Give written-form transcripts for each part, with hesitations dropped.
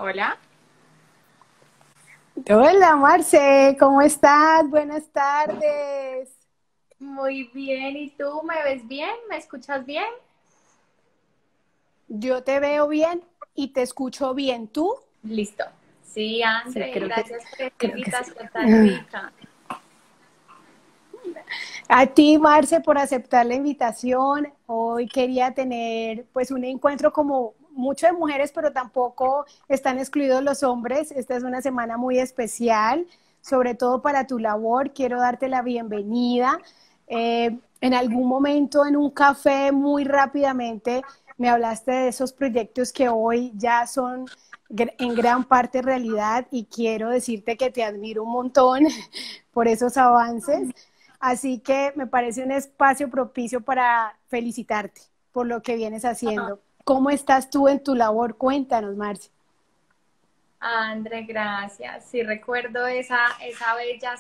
Hola, Hola Marce, ¿cómo estás? Buenas tardes. muy bien. ¿Y tú me ves bien? ¿Me escuchas bien? Yo te veo bien y te escucho bien. ¿Tú? Listo. Sí, Sí, André, gracias por esta creo que sí. invitación tan rica. A ti, Marce, por aceptar la invitación. Hoy quería tener pues un encuentro como mucho de mujeres, pero tampoco están excluidos los hombres. Esta es una semana muy especial, sobre todo para tu labor. Quiero darte la bienvenida. En algún momento en un café, muy rápidamente, me hablaste de esos proyectos que hoy ya son en gran parte realidad y quiero decirte que te admiro un montón por esos avances. Así que me parece un espacio propicio para felicitarte por lo que vienes haciendo. ¿Cómo estás tú en tu labor? Cuéntanos, Marcia. André, gracias. Sí, recuerdo esa vez ya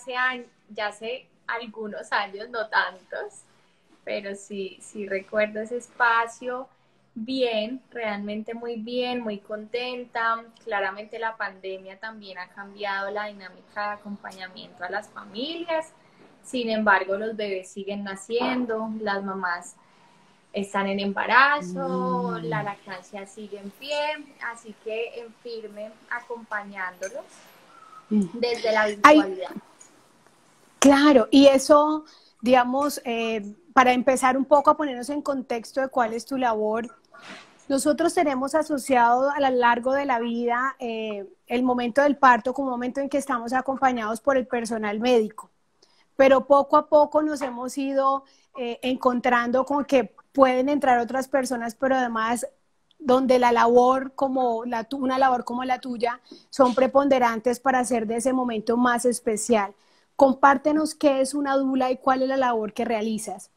hace algunos años, no tantos, pero sí recuerdo ese espacio. Bien, realmente muy bien, muy contenta. Claramente la pandemia también ha cambiado la dinámica de acompañamiento a las familias. Sin embargo, los bebés siguen naciendo, las mamás están en embarazo, la lactancia sigue en pie, así que en firme acompañándolos desde la Ay, virtualidad. claro, y eso, digamos, para empezar un poco a ponernos en contexto de cuál es tu labor, nosotros tenemos asociado a lo largo de la vida el momento del parto como un momento en que estamos acompañados por el personal médico, pero poco a poco nos hemos ido encontrando con que pueden entrar otras personas, pero además donde la labor como una labor como la tuya son preponderantes para hacer de ese momento más especial. Compártenos qué es una dula y cuál es la labor que realizas.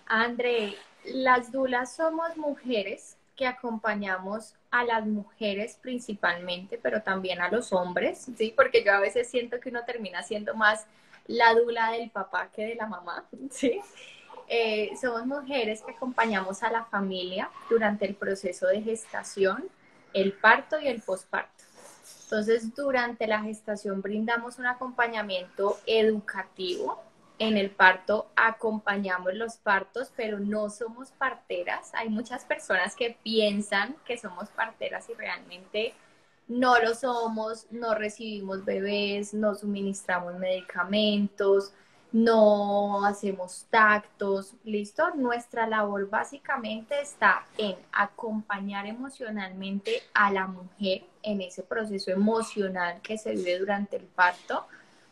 André, las dulas somos mujeres que acompañamos a las mujeres principalmente, pero también a los hombres, ¿sí? Porque yo a veces siento que uno termina siendo más la dula del papá que de la mamá, ¿sí? Somos mujeres que acompañamos a la familia durante el proceso de gestación, el parto y el posparto. Entonces, durante la gestación brindamos un acompañamiento educativo. En el parto acompañamos los partos, pero no somos parteras. Hay muchas personas que piensan que somos parteras y realmente no lo somos, no recibimos bebés, no suministramos medicamentos, no hacemos tactos, ¿listo? Nuestra labor básicamente está en acompañar emocionalmente a la mujer en ese proceso emocional que se vive durante el parto,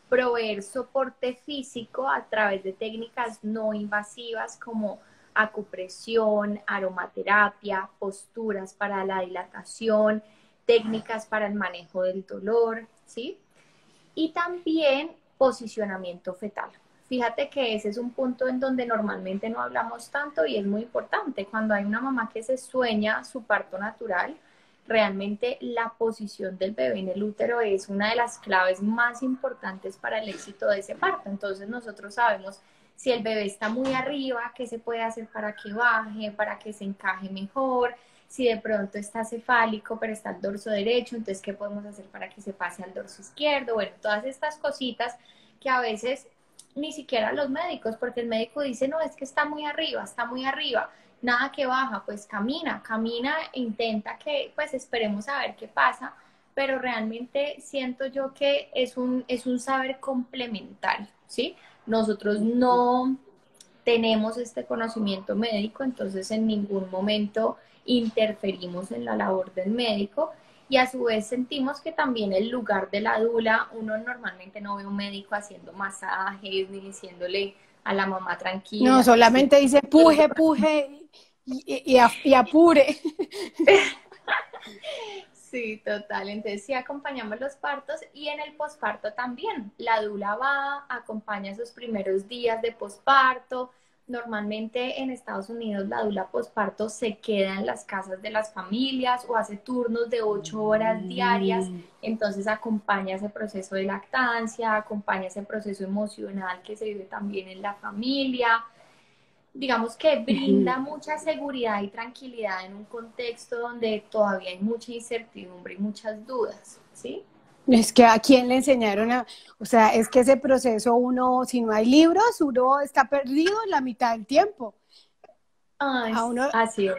proveer soporte físico a través de técnicas no invasivas como acupresión, aromaterapia, posturas para la dilatación, técnicas para el manejo del dolor, ¿sí? Y también posicionamiento fetal. Fíjate que ese es un punto en donde normalmente no hablamos tanto y es muy importante. Cuando hay una mamá que se sueña su parto natural, realmente la posición del bebé en el útero es una de las claves más importantes para el éxito de ese parto. Entonces nosotros sabemos si el bebé está muy arriba, qué se puede hacer para que baje, para que se encaje mejor, si de pronto está cefálico, pero está el dorso derecho, entonces, ¿qué podemos hacer para que se pase al dorso izquierdo? Bueno, todas estas cositas que a veces ni siquiera los médicos, porque el médico dice, no, es que está muy arriba, nada que baja, pues camina, camina, e intenta que, pues esperemos a ver qué pasa, pero realmente siento yo que es un saber complementario, ¿sí? Nosotros no tenemos este conocimiento médico, entonces en ningún momento interferimos en la labor del médico y a su vez sentimos que también el lugar de la dula, uno normalmente no ve un médico haciendo masajes ni diciéndole a la mamá No, tranquila, tranquila. solamente dice puje, puje y apure. Sí, total. Entonces sí acompañamos los partos y en el posparto también. La dula va, acompaña esos primeros días de posparto. Normalmente en Estados Unidos la dula posparto se queda en las casas de las familias o hace turnos de 8 horas diarias. Entonces acompaña ese proceso de lactancia, acompaña ese proceso emocional que se vive también en la familia. digamos que Ujú. brinda mucha seguridad y tranquilidad en un contexto donde todavía hay mucha incertidumbre y muchas dudas, ¿sí? Es que a quién le enseñaron a, o sea, es que ese proceso uno, si no hay libros, uno está perdido la mitad del tiempo. Ah, A uno, así es.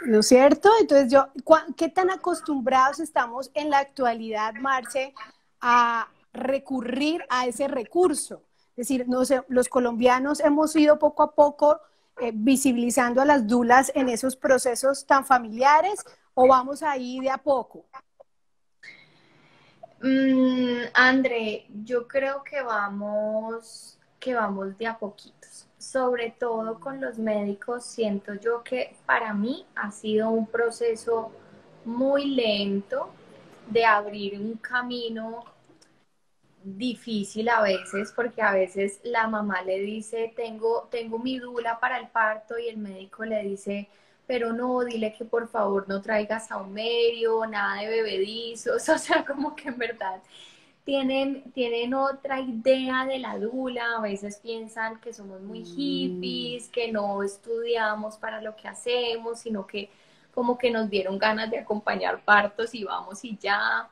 ¿no es cierto? Entonces ¿qué tan acostumbrados estamos en la actualidad, Marce, a recurrir a ese recurso? Es decir, no sé, los colombianos hemos ido poco a poco visibilizando a las dulas en esos procesos tan familiares o vamos ahí de a poco. André, yo creo que vamos de a poquitos. Sobre todo con los médicos, siento yo que para mí ha sido un proceso muy lento de abrir un camino difícil a veces, porque a veces la mamá le dice, tengo mi dula para el parto y el médico le dice, pero no, dile que por favor no traigas saumerio, nada de bebedizos, o sea, como que en verdad tienen otra idea de la dula, a veces piensan que somos muy hippies, que no estudiamos para lo que hacemos, sino que como que nos dieron ganas de acompañar partos y vamos y ya.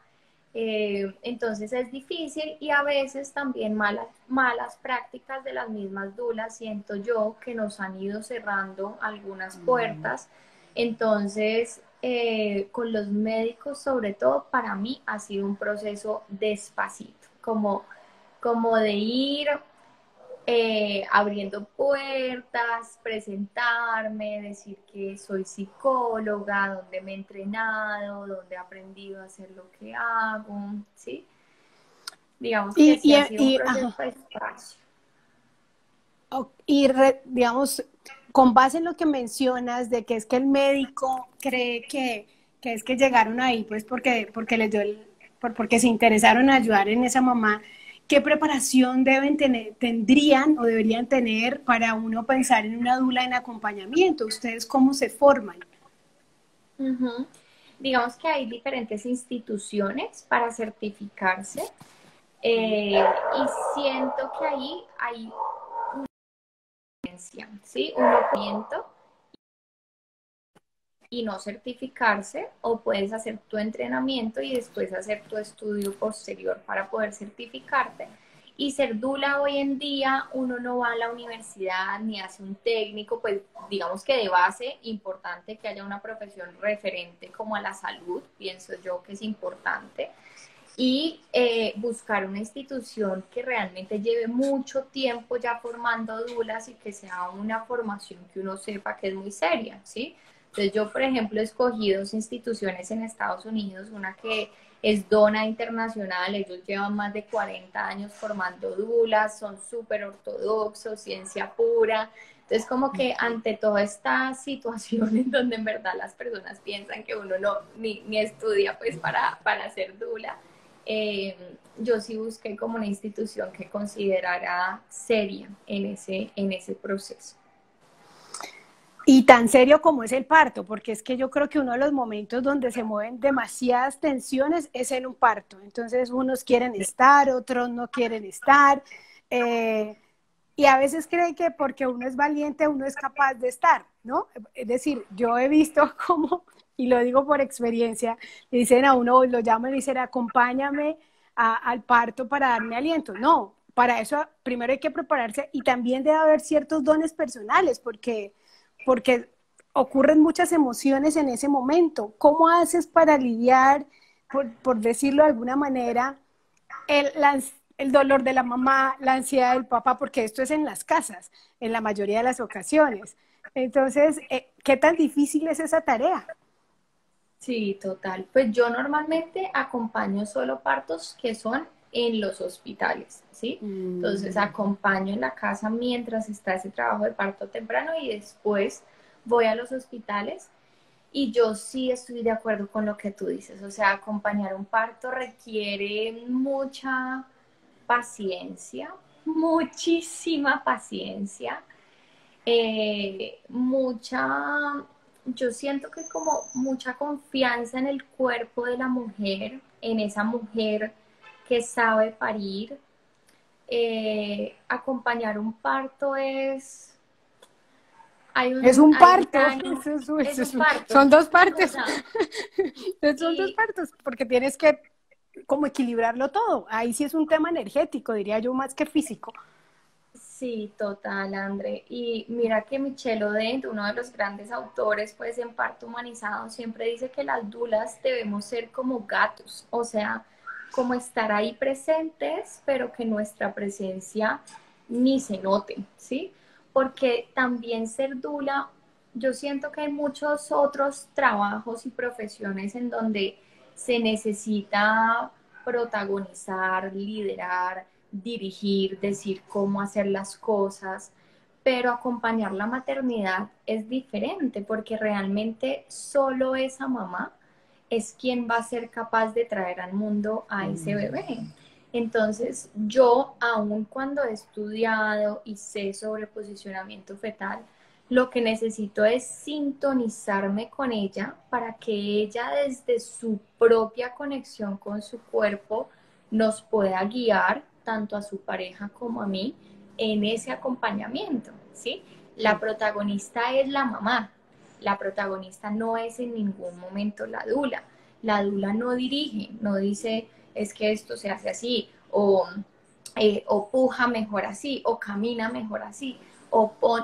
Entonces es difícil y a veces también malas prácticas de las mismas dulas, siento yo, que nos han ido cerrando algunas puertas. Entonces, con los médicos, sobre todo, para mí ha sido un proceso despacito, como de ir abriendo puertas, presentarme, decir que soy psicóloga, donde me he entrenado, donde he aprendido a hacer lo que hago, ¿sí? Digamos que Y, sí y, ha sido un y, proceso ajá. de espacio. Digamos, con base en lo que mencionas de que es que el médico cree que es que llegaron ahí, pues porque les dio porque se interesaron en ayudar en esa mamá, ¿qué preparación deben tener, tendrían o deberían tener para uno pensar en una dula en acompañamiento? ¿Ustedes cómo se forman? Ujú. Digamos que hay diferentes instituciones para certificarse y siento que ahí hay diferencia, ¿sí? Un opiniento y no certificarse, o puedes hacer tu entrenamiento y después hacer tu estudio posterior para poder certificarte. Y ser dula hoy en día, uno no va a la universidad ni hace un técnico, pues digamos que de base, importante que haya una profesión referente como a la salud, pienso yo que es importante, y buscar una institución que realmente lleve mucho tiempo ya formando dulas y que sea una formación que uno sepa que es muy seria, ¿sí? Entonces yo, por ejemplo, escogí dos instituciones en Estados Unidos, una que es Dona Internacional, ellos llevan más de 40 años formando dulas, son súper ortodoxos, ciencia pura. Entonces, como que ante toda esta situación en donde en verdad las personas piensan que uno no ni estudia pues para ser dula, eh, yo sí busqué como una institución que considerara seria en ese proceso. Y tan serio como es el parto, porque es que yo creo que uno de los momentos donde se mueven demasiadas tensiones es en un parto. Entonces, unos quieren estar, otros no quieren estar. eh, y a veces creen que porque uno es valiente, uno es capaz de estar, ¿no? Es decir, yo he visto como, y lo digo por experiencia, le dicen a uno, lo llaman y dicen, acompáñame al parto para darme aliento. No, para eso primero hay que prepararse y también debe haber ciertos dones personales, porque ocurren muchas emociones en ese momento. ¿Cómo haces para lidiar, por decirlo de alguna manera, el, la, el dolor de la mamá, la ansiedad del papá? Porque esto es en las casas, en la mayoría de las ocasiones. Entonces, ¿qué tan difícil es esa tarea? Sí, total. Pues yo normalmente acompaño solo partos que son en los hospitales, ¿sí? Entonces Mm. acompaño en la casa mientras está ese trabajo de parto temprano y después voy a los hospitales. Y yo sí estoy de acuerdo con lo que tú dices, o sea, acompañar un parto requiere mucha paciencia, muchísima paciencia, yo siento que como mucha confianza en el cuerpo de la mujer, en esa mujer que sabe parir. Acompañar un parto es, Es un hay un parto, plano, es un parto, son dos o partes, sea, son dos y partos, porque tienes que como equilibrarlo todo. Ahí sí es un tema energético, diría yo, más que físico. sí, total, André. Y mira que Michel Odent, uno de los grandes autores, pues en Parto Humanizado, siempre dice que las dulas debemos ser como gatos, o sea, como estar ahí presentes, pero que nuestra presencia ni se note, ¿sí? Porque también ser dula, yo siento que hay muchos otros trabajos y profesiones en donde se necesita protagonizar, liderar, dirigir, decir cómo hacer las cosas, pero acompañar la maternidad es diferente porque realmente solo esa mamá es quien va a ser capaz de traer al mundo a ese bebé. Entonces, yo, aun cuando he estudiado y sé sobre posicionamiento fetal, lo que necesito es sintonizarme con ella para que ella desde su propia conexión con su cuerpo nos pueda guiar tanto a su pareja como a mí en ese acompañamiento, ¿sí? La protagonista es la mamá, la protagonista no es en ningún momento la dula. La dula no dirige, no dice es que esto se hace así, o puja mejor así, o camina mejor así,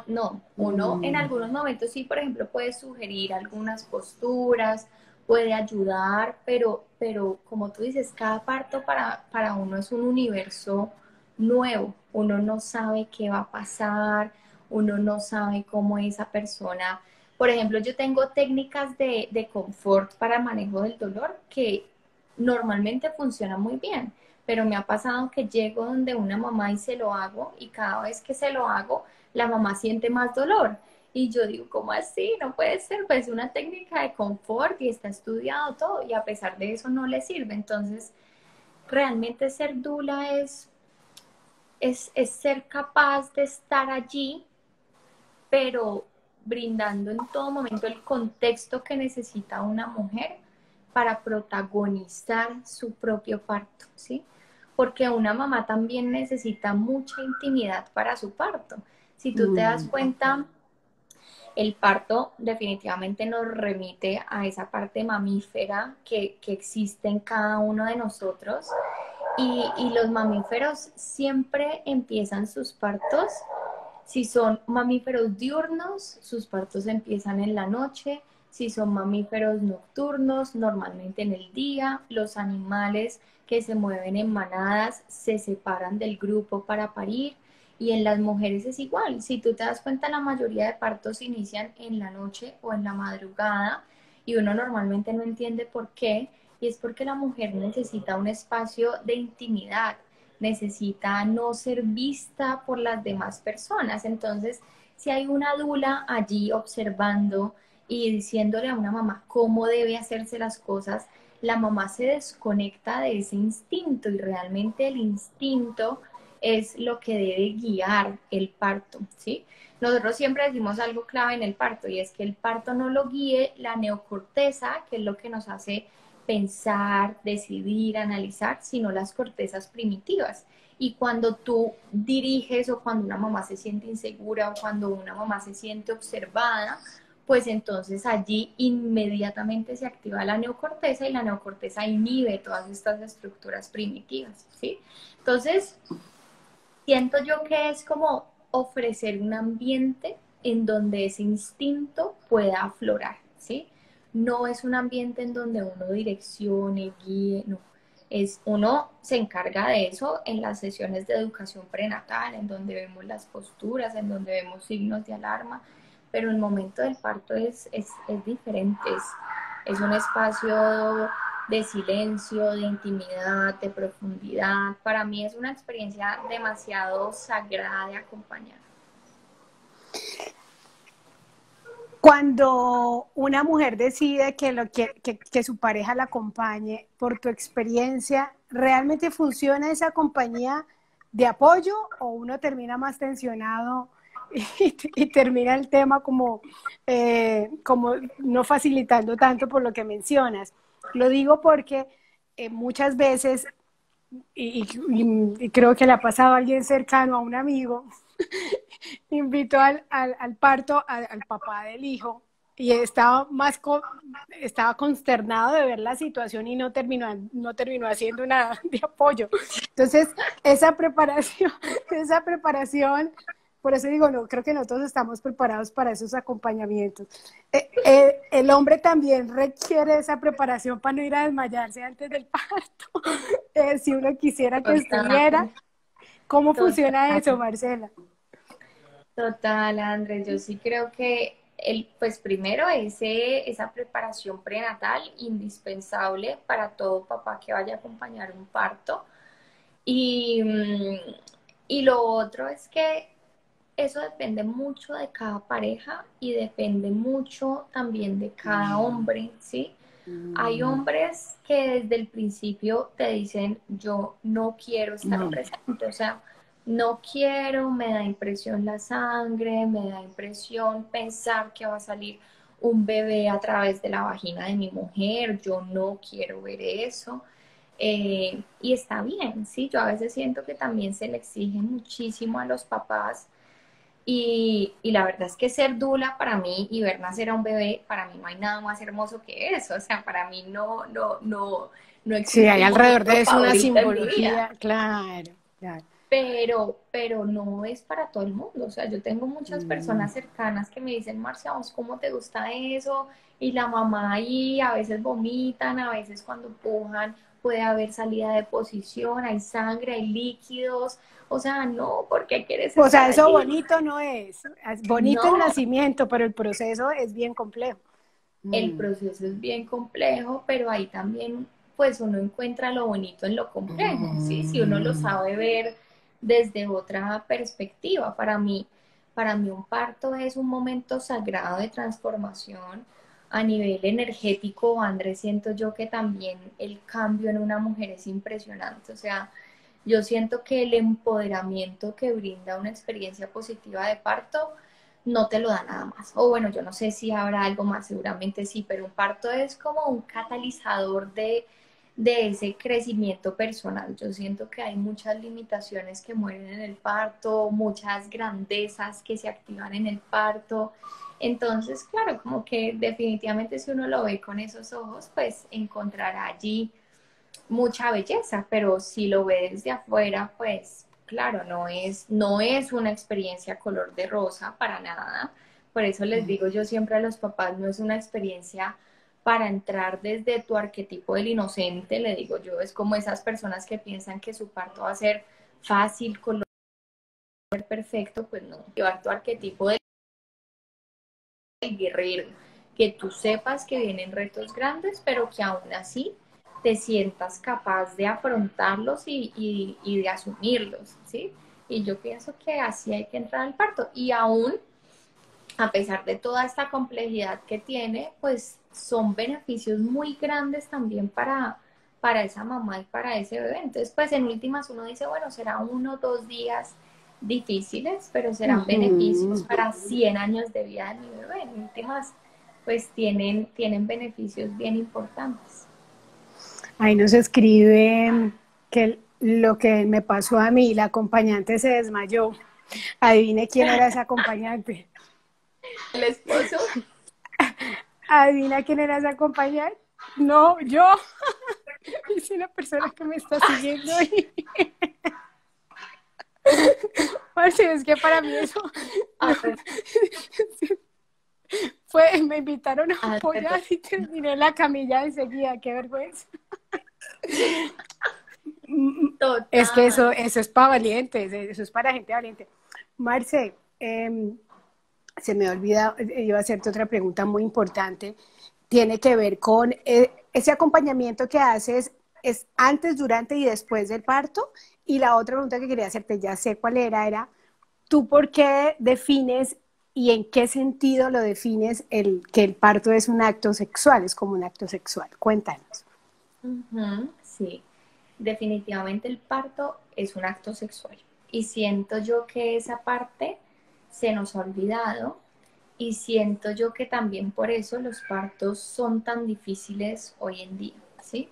no, uno en algunos momentos sí, por ejemplo, puede sugerir algunas posturas, puede ayudar, pero como tú dices, cada parto para uno es un universo nuevo, uno no sabe qué va a pasar, uno no sabe cómo esa persona, por ejemplo, yo tengo técnicas de confort para manejo del dolor que normalmente funcionan muy bien, pero me ha pasado que llego donde una mamá y se lo hago y cada vez que se lo hago, la mamá siente más dolor. Y yo digo, ¿cómo así? No puede ser, pues una técnica de confort y está estudiado todo y a pesar de eso no le sirve. Entonces, realmente ser dula es ser capaz de estar allí, pero brindando en todo momento el contexto que necesita una mujer para protagonizar su propio parto, ¿sí? Porque una mamá también necesita mucha intimidad para su parto. Si tú te das cuenta, el parto definitivamente nos remite a esa parte mamífera que existe en cada uno de nosotros y los mamíferos siempre empiezan sus partos. Si son mamíferos diurnos, sus partos empiezan en la noche. Si son mamíferos nocturnos, normalmente en el día. Los animales que se mueven en manadas se separan del grupo para parir. Y en las mujeres es igual. Si tú te das cuenta, la mayoría de partos inician en la noche o en la madrugada y uno normalmente no entiende por qué. Y es porque la mujer necesita un espacio de intimidad, necesita no ser vista por las demás personas. Entonces, si hay una dula allí observando y diciéndole a una mamá cómo debe hacerse las cosas, la mamá se desconecta de ese instinto y realmente el instinto es lo que debe guiar el parto, ¿sí? Nosotros siempre decimos algo clave en el parto y es que el parto no lo guíe la neocorteza, que es lo que nos hace pensar, decidir, analizar, sino las cortezas primitivas. Y cuando tú diriges o cuando una mamá se siente insegura o cuando una mamá se siente observada, pues entonces allí inmediatamente se activa la neocorteza y la neocorteza inhibe todas estas estructuras primitivas, ¿sí? Entonces, siento yo que es como ofrecer un ambiente en donde ese instinto pueda aflorar, ¿sí? No es un ambiente en donde uno direccione, guíe, no. Es, uno se encarga de eso en las sesiones de educación prenatal, en donde vemos las posturas, en donde vemos signos de alarma, pero el momento del parto es diferente, es un espacio de silencio, de intimidad, de profundidad. Para mí es una experiencia demasiado sagrada de acompañar. Cuando una mujer decide que su pareja la acompañe, por tu experiencia, ¿realmente funciona esa compañía de apoyo o uno termina más tensionado y termina el tema como no facilitando tanto por lo que mencionas? Lo digo porque muchas veces, y creo que le ha pasado a alguien cercano, a un amigo, invitó al parto al papá del hijo y estaba consternado de ver la situación y no terminó haciendo nada de apoyo. Entonces, esa preparación, por eso digo, no, creo que nosotros estamos preparados para esos acompañamientos. El hombre también requiere esa preparación para no ir a desmayarse antes del parto, si uno quisiera que estuviera. Total, ¿Cómo funciona eso, total. Marcela? Total, Andrés, yo sí creo que pues primero esa preparación prenatal indispensable para todo papá que vaya a acompañar un parto. Y, y lo otro es que eso depende mucho de cada pareja y depende mucho también de cada hombre, ¿sí? Hay hombres que desde el principio te dicen, yo no quiero estar No. presente, o sea, no quiero, me da impresión la sangre, me da impresión pensar que va a salir un bebé a través de la vagina de mi mujer, yo no quiero ver eso. Y está bien, ¿sí? Yo a veces siento que también se le exige muchísimo a los papás y la verdad es que ser dula para mí y ver nacer a un bebé, para mí no hay nada más hermoso que eso. O sea, para mí no Sí, existe hay un alrededor momento de eso una favorito en mi vida. simbología, claro, claro. Pero no es para todo el mundo. O sea, yo tengo muchas Mm. personas cercanas que me dicen, Marcia, ¿vos cómo te gusta eso? Y la mamá ahí a veces vomitan, a veces cuando pujan puede haber salida de posición, hay sangre, hay líquidos. O sea, no, ¿por qué quieres O estar sea, eso allí? bonito no es bonito el No, nacimiento, pero el proceso es bien complejo. el Mm. proceso es bien complejo, pero ahí también pues uno encuentra lo bonito en lo complejo, ¿sí? Si uno lo sabe ver desde otra perspectiva. Para mí un parto es un momento sagrado de transformación a nivel energético, Andrés, siento yo que también el cambio en una mujer es impresionante, o sea, yo siento que el empoderamiento que brinda una experiencia positiva de parto no te lo da nada más. O bueno, yo no sé si habrá algo más, seguramente sí, pero un parto es como un catalizador de ese crecimiento personal. Yo siento que hay muchas limitaciones que mueren en el parto, muchas grandezas que se activan en el parto. Entonces, claro, como que definitivamente si uno lo ve con esos ojos, pues encontrará allí mucha belleza, pero si lo ve desde afuera, pues claro, no es una experiencia color de rosa para nada. Por eso les digo yo siempre a los papás, no es una experiencia para entrar desde tu arquetipo del inocente, le digo yo, es como esas personas que piensan que su parto va a ser fácil, color perfecto, pues no, llevar tu arquetipo del guerrero, que tú sepas que vienen retos grandes, pero que aún así te sientas capaz de afrontarlos y de asumirlos, ¿sí? Y yo pienso que así hay que entrar al parto. Y aún, a pesar de toda esta complejidad que tiene, pues son beneficios muy grandes también para esa mamá y para ese bebé. Entonces, pues en últimas uno dice, bueno, será 1 o 2 días difíciles, pero serán beneficios Ujú. para 100 años de vida de mi bebé. En últimas, pues tienen beneficios bien importantes. Ahí nos escribe que lo que me pasó a mí, la acompañante se desmayó. Adivine quién era esa acompañante. El esposo, Adivina quién era esa acompañante. No, yo. Es una persona que me está siguiendo ahí. Parce, es que para mí eso a ver, me invitaron a perdón, apoyar y terminé en la camilla enseguida, qué vergüenza. Es que total. eso es para valientes, eso es para gente valiente. Marce, se me olvida, iba a hacerte otra pregunta muy importante. Tiene que ver con ese acompañamiento que haces, ¿es antes, durante y después del parto? Y la otra pregunta que quería hacerte, ya sé cuál era, ¿tú por qué defines y en qué sentido lo defines que el parto es un acto sexual, es como un acto sexual? Cuéntanos. Ujú, sí, definitivamente el parto es un acto sexual y siento yo que esa parte se nos ha olvidado y siento yo que también por eso los partos son tan difíciles hoy en día, ¿sí?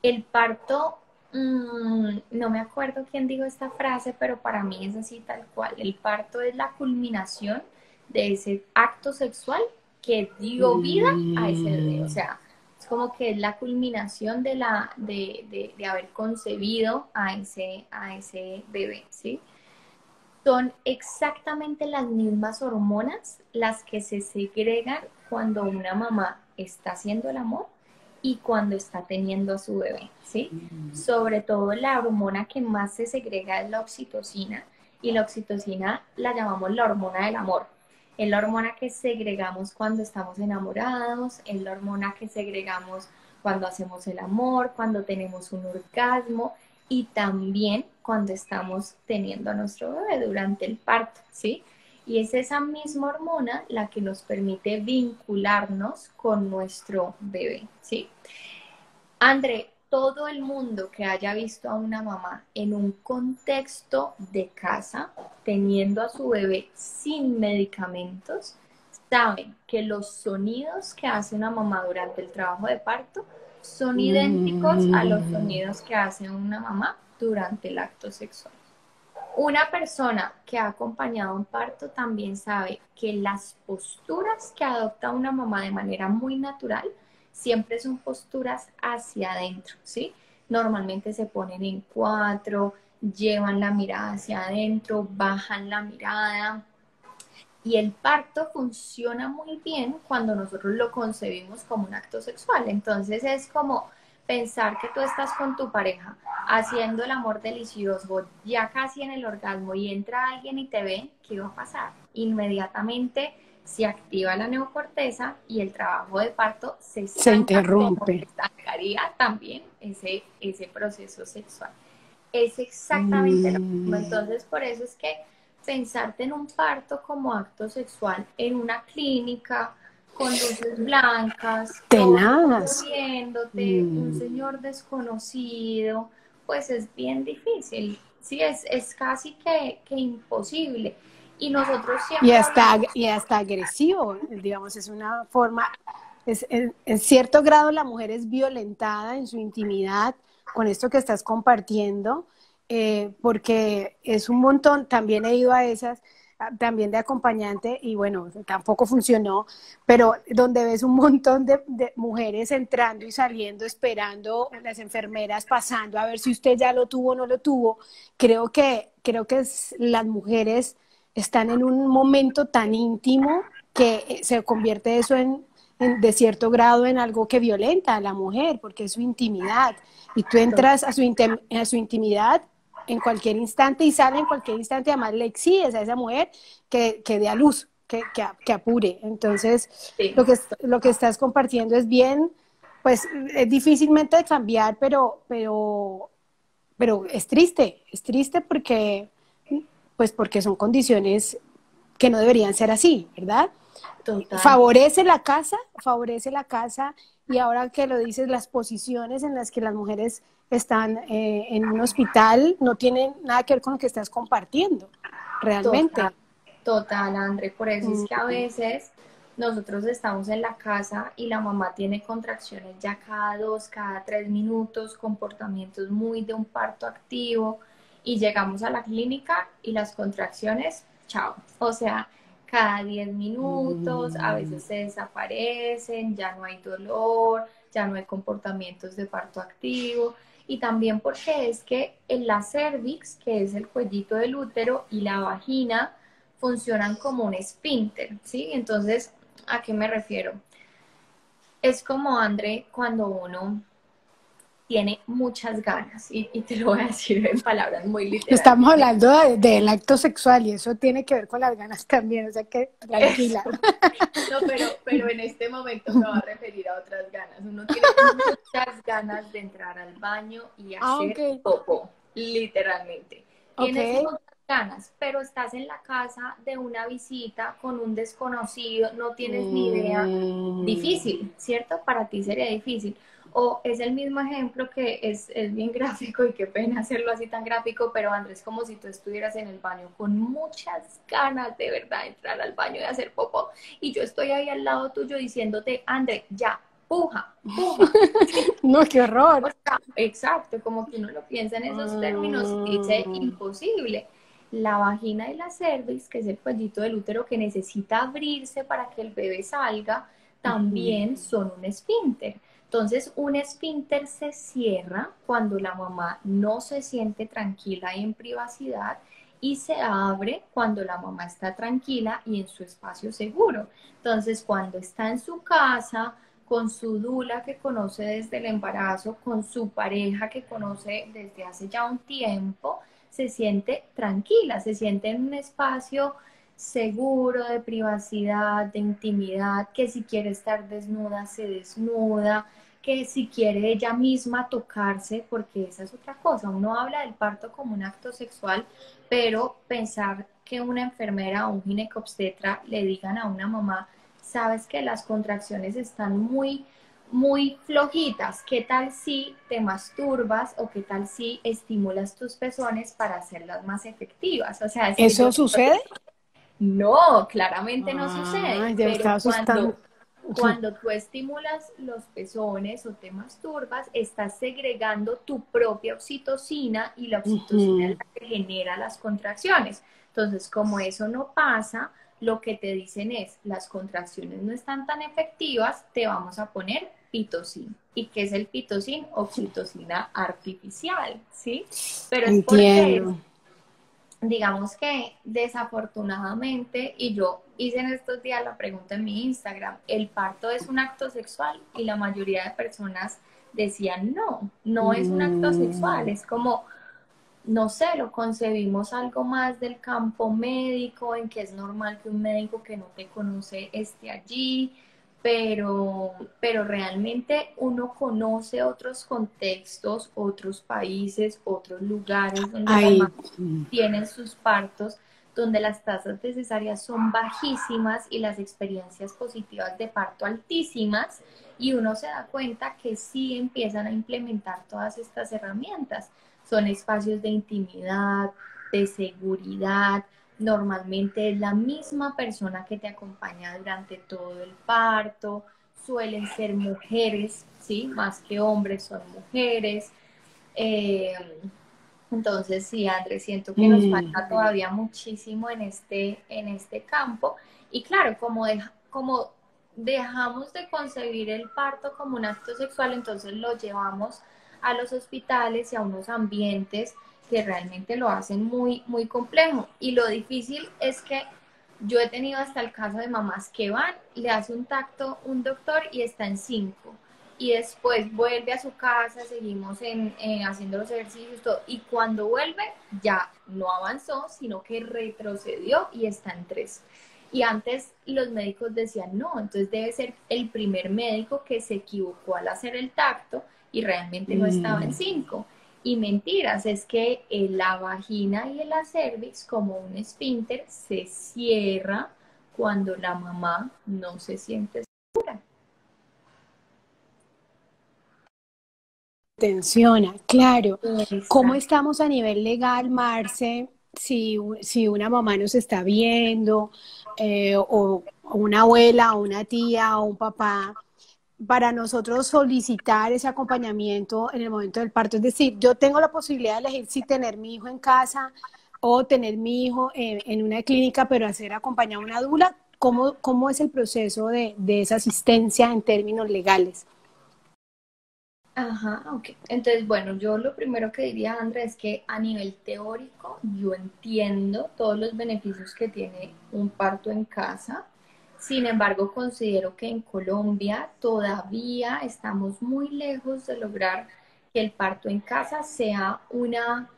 El parto No me acuerdo quién dijo esta frase, pero para mí es así tal cual. El parto es la culminación de ese acto sexual que dio vida a ese bebé. O Mm, sea, es como que es la culminación de haber concebido a ese bebé, ¿sí? Son exactamente las mismas hormonas las que se segregan cuando una mamá está haciendo el amor y cuando está teniendo a su bebé, ¿sí? Sobre todo la hormona que más se segrega es la oxitocina y la oxitocina la llamamos la hormona del amor. Es la hormona que segregamos cuando estamos enamorados, es la hormona que segregamos cuando hacemos el amor, cuando tenemos un orgasmo y también cuando estamos teniendo a nuestro bebé durante el parto, ¿sí? Y es esa misma hormona la que nos permite vincularnos con nuestro bebé, ¿sí? André, todo el mundo que haya visto a una mamá en un contexto de casa, teniendo a su bebé sin medicamentos, saben que los sonidos que hace una mamá durante el trabajo de parto son idénticos a los mm. sonidos que hace una mamá durante el acto sexual. Una persona que ha acompañado un parto también sabe que las posturas que adopta una mamá de manera muy natural siempre son posturas hacia adentro, ¿sí? Normalmente se ponen en cuatro, llevan la mirada hacia adentro, bajan la mirada, y el parto funciona muy bien cuando nosotros lo concebimos como un acto sexual. Entonces es como pensar que tú estás con tu pareja haciendo el amor delicioso, ya casi en el orgasmo, y entra alguien y te ve, ¿qué va a pasar? Inmediatamente se activa la neocorteza y el trabajo de parto se Se estanca, como se interrumpe. estancaría también ese proceso sexual. Es exactamente lo mismo. Mm, Entonces, por eso es que pensarte en un parto como acto sexual en una clínica con luces blancas, todo el mundo tenaz. viéndote, un Mm. señor desconocido, pues es bien difícil. Sí, es casi que imposible. Y nosotros siempre hablamos. Y hasta agresivo, digamos, es una forma, en cierto grado la mujer es violentada en su intimidad con esto que estás compartiendo, porque es un montón, también he ido a esas, también de acompañante, y bueno, tampoco funcionó, pero donde ves un montón de mujeres entrando y saliendo, esperando, las enfermeras pasando a ver si usted ya lo tuvo o no lo tuvo, creo que las mujeres están en un momento tan íntimo que se convierte eso de cierto grado en algo que violenta a la mujer, porque es su intimidad. Y tú entras a su intimidad en cualquier instante y sale en cualquier instante, además le exiges a esa mujer que dé a luz, que apure. Entonces, Sí, lo que estás compartiendo es bien, pues es difícilmente de cambiar, pero es triste porque pues porque son condiciones que no deberían ser así, ¿verdad? total. Favorece la casa y ahora que lo dices, las posiciones en las que las mujeres están en un hospital no tienen nada que ver con lo que estás compartiendo, Total, realmente. total, André. Por eso es Mm, que a veces nosotros estamos en la casa y la mamá tiene contracciones ya cada 2, cada 3 minutos, comportamientos muy de un parto activo y llegamos a la clínica y las contracciones, chao. O sea, cada 10 minutos, a mm, veces se desaparecen, ya no hay dolor, ya no hay comportamientos de parto activo y también porque es que en la cervix, que es el cuellito del útero, y la vagina funcionan como un esfínter, ¿sí? Entonces, ¿a qué me refiero? Es como, André, cuando uno tiene muchas ganas, y te lo voy a decir en palabras muy literales. Estamos hablando del acto sexual y eso tiene que ver con las ganas también, o sea que tranquila. Eso. No, pero en este momento me voy a referir a otras ganas. Uno tiene muchas ganas de entrar al baño y Ah, hacer ok, popó, literalmente. ok. Tienes muchas ganas, pero estás en la casa de una visita con un desconocido, no tienes ni idea. Mm, Difícil, ¿cierto? Para ti sería difícil. O es el mismo ejemplo que es bien gráfico y qué pena hacerlo así tan gráfico, pero Andrés, como si tú estuvieras en el baño con muchas ganas de verdad de entrar al baño y hacer popó, y yo estoy ahí al lado tuyo diciéndote, Andrés, ya, puja, puja. no, qué O horror. exacto, como que uno lo piensa en esos términos y dice imposible. La vagina y la cervix, que es el cuellito del útero que necesita abrirse para que el bebé salga, Ujú. también son un esfínter. Entonces, un esfínter se cierra cuando la mamá no se siente tranquila y en privacidad y se abre cuando la mamá está tranquila y en su espacio seguro. Entonces, cuando está en su casa, con su dula que conoce desde el embarazo, con su pareja que conoce desde hace ya un tiempo, se siente tranquila, se siente en un espacio seguro, de privacidad, de intimidad, que si quiere estar desnuda, se desnuda, que si quiere ella misma tocarse, porque esa es otra cosa, uno habla del parto como un acto sexual, pero pensar que una enfermera o un ginecobstetra le digan a una mamá, sabes que las contracciones están muy flojitas, ¿qué tal si te masturbas o qué tal si estimulas tus pezones para hacerlas más efectivas? O sea, es que yo ¿Eso sucede? no, claramente no Ah, sucede, ya me pero estaba asustando. cuando tú estimulas los pezones o te masturbas, estás segregando tu propia oxitocina y la oxitocina es Ujú. la que genera las contracciones. Entonces, como eso no pasa, lo que te dicen es, las contracciones no están tan efectivas, te vamos a poner pitocin. ¿Y qué es el pitocin? Oxitocina artificial, ¿sí? Pero es porque Entiendo. digamos que desafortunadamente, y yo hice en estos días la pregunta en mi Instagram, ¿el parto es un acto sexual? Y la mayoría de personas decían, no, no es un acto sexual, Mm. es como, no sé, lo concebimos algo más del campo médico, en que es normal que un médico que no te conoce esté allí, pero realmente uno conoce otros contextos, otros países, otros lugares donde las Ay, mamás tienen sus partos, donde las tasas de cesáreas son bajísimas y las experiencias positivas de parto altísimas, y uno se da cuenta que sí empiezan a implementar todas estas herramientas. Son espacios de intimidad, de seguridad. Normalmente es la misma persona que te acompaña durante todo el parto. Suelen ser mujeres, ¿sí? Más que hombres, son mujeres. Eh, entonces, sí, Andrés, siento que nos mm. falta todavía muchísimo en este campo. Y claro, como dejamos de concebir el parto como un acto sexual, entonces lo llevamos a los hospitales y a unos ambientes que realmente lo hacen muy complejo. Y lo difícil es que yo he tenido hasta el caso de mamás que van, le hace un tacto un doctor y está en 5 y después vuelve a su casa, seguimos haciendo los ejercicios, todo, y cuando vuelve ya no avanzó, sino que retrocedió y está en 3. Y antes los médicos decían, no, entonces debe ser el primer médico que se equivocó al hacer el tacto y realmente no estaba en Mm. 5. Y mentiras, es que la vagina y la cervix, como un esfínter, se cierra cuando la mamá no se siente segura. Tensiona, claro. ¿Cómo Exacto. estamos a nivel legal, Marce? Si una mamá nos está viendo, o una abuela, o una tía, o un papá, para nosotros solicitar ese acompañamiento en el momento del parto. Es decir, yo tengo la posibilidad de elegir si tener mi hijo en casa o tener mi hijo en una clínica, pero hacer acompañado a una dula. ¿Cómo es el proceso de esa asistencia en términos legales? Ajá, ok. Entonces, bueno, yo lo primero que diría, Andrés, es que a nivel teórico yo entiendo todos los beneficios que tiene un parto en casa. Sin embargo, considero que en Colombia todavía estamos muy lejos de lograr que el parto en casa sea una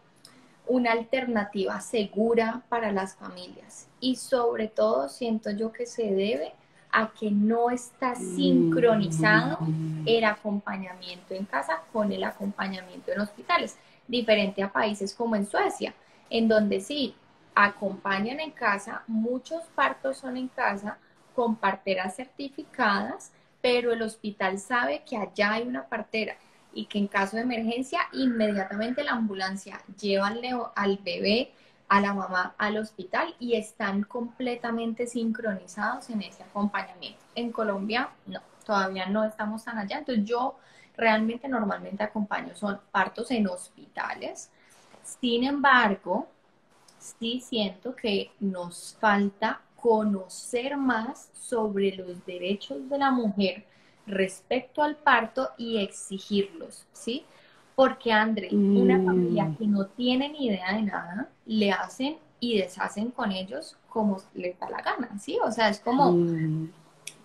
alternativa segura para las familias. Y sobre todo siento yo que se debe a que no está sincronizado Mm. el acompañamiento en casa con el acompañamiento en hospitales, diferente a países como en Suecia, en donde sí acompañan en casa, muchos partos son en casa con parteras certificadas, pero el hospital sabe que allá hay una partera y que en caso de emergencia inmediatamente la ambulancia lleva al bebé, a la mamá al hospital y están completamente sincronizados en ese acompañamiento. En Colombia no, todavía no estamos tan allá. Entonces yo realmente normalmente acompaño son partos en hospitales. Sin embargo, sí siento que nos falta conocer más sobre los derechos de la mujer respecto al parto y exigirlos, ¿sí? Porque, André, una familia Mm, que no tiene ni idea de nada, le hacen y deshacen con ellos como les da la gana, ¿sí? O sea, es como, mm,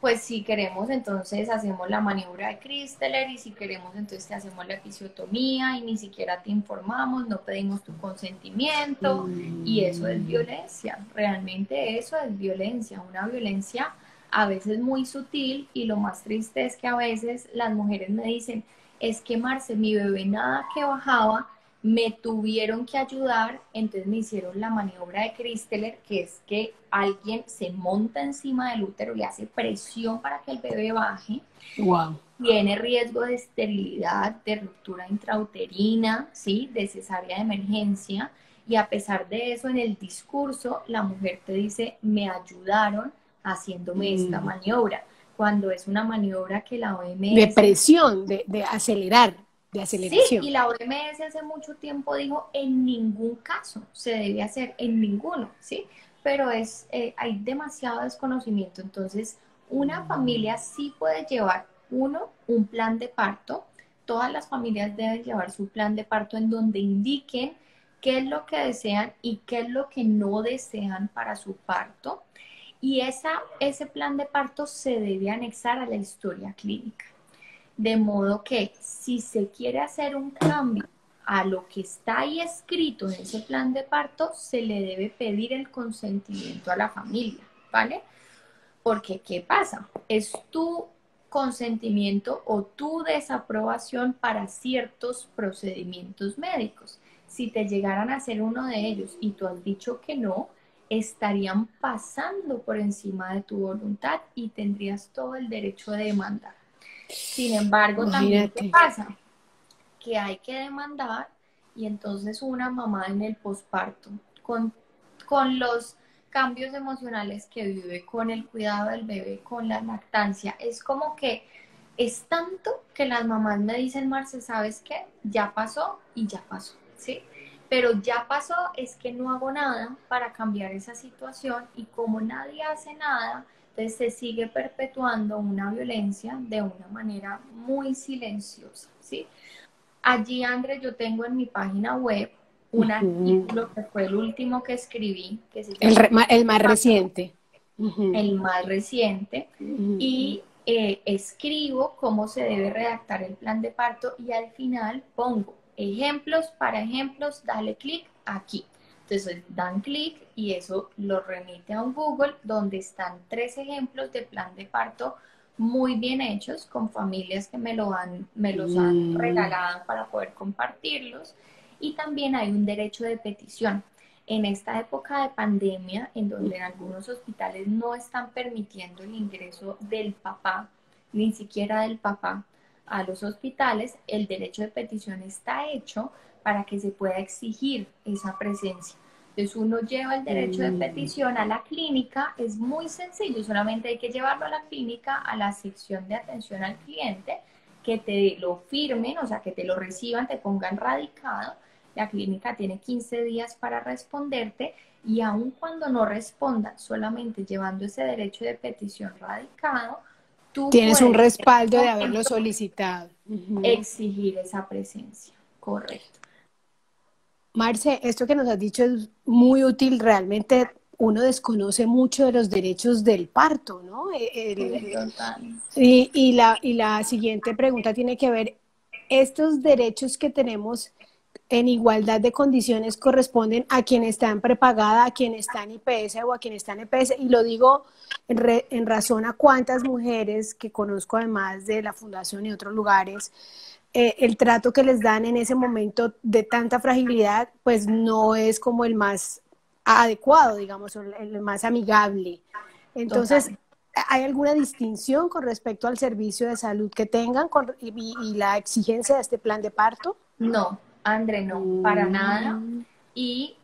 pues si queremos, entonces hacemos la maniobra de Christeler y si queremos, entonces te hacemos la episiotomía y ni siquiera te informamos, no pedimos tu consentimiento y eso es mm. violencia, realmente eso es violencia, una violencia a veces muy sutil y lo más triste es que a veces las mujeres me dicen, es que Marce, mi bebé nada que bajaba, me tuvieron que ayudar, entonces me hicieron la maniobra de Christeler, que es que alguien se monta encima del útero y hace presión para que el bebé baje, Wow. tiene riesgo de esterilidad, de ruptura intrauterina, ¿sí? De cesárea de emergencia, y a pesar de eso, en el discurso, la mujer te dice, me ayudaron haciéndome esta Mm. maniobra, cuando es una maniobra que la De OMS. presión, de acelerar, de Sí, y aceleración. la OMS hace mucho tiempo dijo en ningún caso se debe hacer, en ninguno, ¿sí? Pero hay demasiado desconocimiento, entonces una familia sí puede llevar, uno, un plan de parto, todas las familias deben llevar su plan de parto en donde indiquen qué es lo que desean y qué es lo que no desean para su parto, y ese plan de parto se debe anexar a la historia clínica. De modo que si se quiere hacer un cambio a lo que está ahí escrito en ese plan de parto, se le debe pedir el consentimiento a la familia, ¿vale? Porque, ¿qué pasa? Es tu consentimiento o tu desaprobación para ciertos procedimientos médicos. Si te llegaran a hacer uno de ellos y tú has dicho que no, estarían pasando por encima de tu voluntad y tendrías todo el derecho de demandar. Sin embargo, también, ¿qué Imagínate. pasa? Que hay que demandar y entonces una mamá en el posparto, con, con los cambios emocionales que vive, con el cuidado del bebé, con la lactancia, es como que es tanto que las mamás me dicen, Marce, ¿sabes qué? Ya pasó y ya pasó, ¿sí? Pero ya pasó es que no hago nada para cambiar esa situación y como nadie hace nada, entonces se sigue perpetuando una violencia de una manera muy silenciosa, ¿sí? Allí, André, yo tengo en mi página web un Ujú. artículo que fue el último que escribí, que se llama El más reciente. Ujú. el más reciente, Ujú. y escribo cómo se debe redactar el plan de parto y al final pongo ejemplos para ejemplos, dale clic aquí. Entonces dan clic y eso lo remite a un Google donde están 3 ejemplos de plan de parto muy bien hechos con familias que me los han Mm. regalado para poder compartirlos, y también hay un derecho de petición en esta época de pandemia, en donde en algunos hospitales no están permitiendo el ingreso del papá, ni siquiera del papá, a los hospitales, el derecho de petición está hecho para que se pueda exigir esa presencia. Entonces uno lleva el derecho de Mm. petición a la clínica, es muy sencillo, solamente hay que llevarlo a la clínica, a la sección de atención al cliente, que te lo firmen, o sea, que te lo reciban, te pongan radicado. La clínica tiene 15 días para responderte y aun cuando no responda, solamente llevando ese derecho de petición radicado, tú Tienes un puedes en ese respaldo de haberlo momento solicitado. Ujú. exigir esa presencia. Correcto. Marce, esto que nos has dicho es muy útil. Realmente uno desconoce mucho de los derechos del parto, ¿no? Sí, total. Y la siguiente pregunta tiene que ver, ¿estos derechos que tenemos en igualdad de condiciones corresponden a quien está en prepagada, a quien está en IPS o a quien está en EPS? Y lo digo en razón a cuántas mujeres que conozco además de la fundación y otros lugares, el trato que les dan en ese momento de tanta fragilidad, pues no es como el más adecuado, digamos, o el más amigable. Entonces, Total. ¿hay alguna distinción con respecto al servicio de salud que tengan y la exigencia de este plan de parto? No, André, no, para nada. Mm. Y